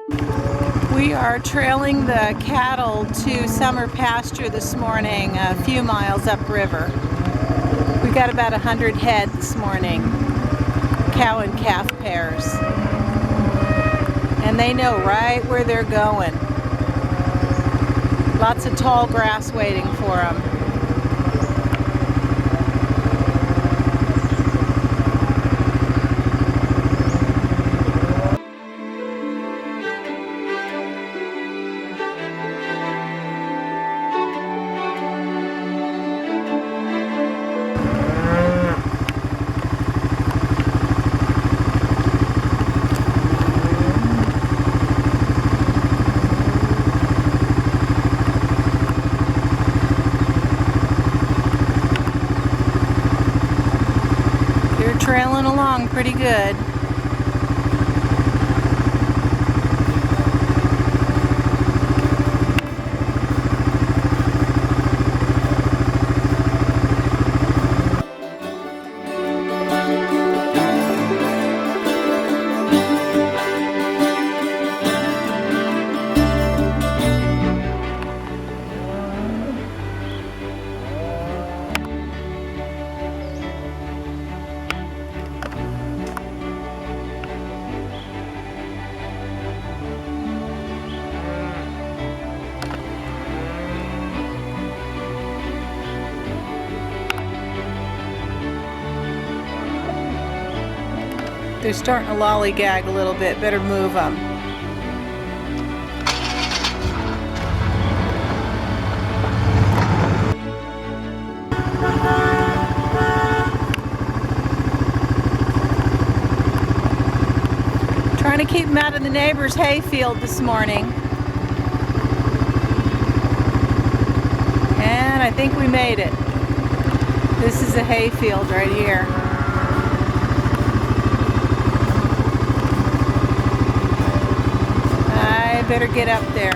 We are trailing the cattle to summer pasture this morning, a few miles upriver. We got about 100 head this morning, cow and calf pairs. And they know right where they're going. Lots of tall grass waiting for them. Trailing along pretty good. They're starting to lollygag a little bit. Better move them. Trying to keep them out of the neighbor's hay field this morning. And I think we made it. This is a hay field right here. Better get up there.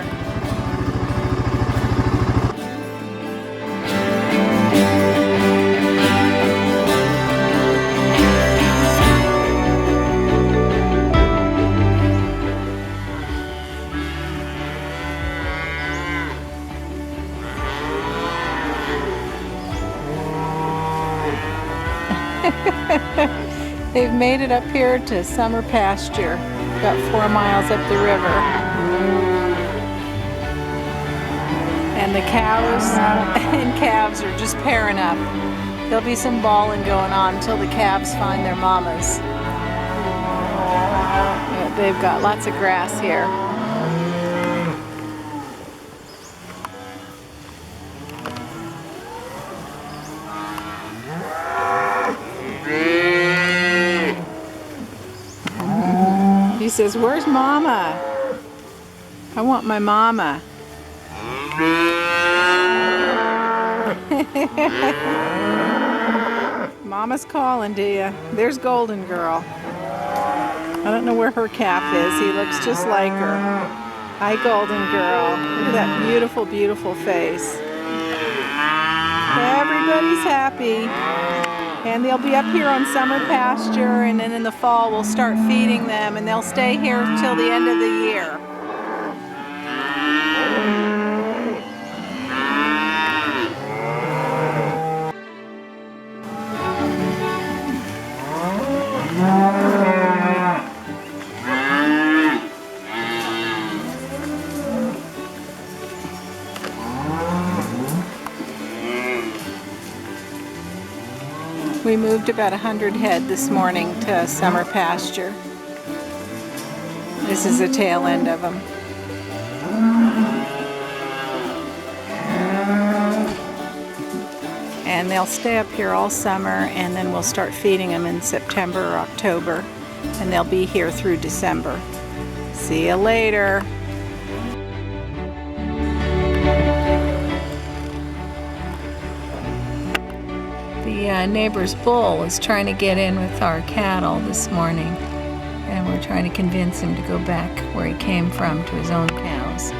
They've made it up here to summer pasture, about 4 miles up the river. And the cows and calves are just pairing up. There'll be some bawling going on until the calves find their mamas. But they've got lots of grass here. He says, "Where's Mama? I want my mama." Mama's calling to you. There's Golden Girl. I don't know where her calf is. He looks just like her. Hi, Golden Girl. Look at that beautiful, beautiful face. Everybody's happy. And they'll be up here on summer pasture, and then in the fall we'll start feeding them, and they'll stay here till the end of the year. We moved about 100 head this morning to summer pasture. This is the tail end of them. And they'll stay up here all summer, and then we'll start feeding them in September or October, and they'll be here through December. See you later. The neighbor's bull is trying to get in with our cattle this morning, and we're trying to convince him to go back where he came from to his own cows.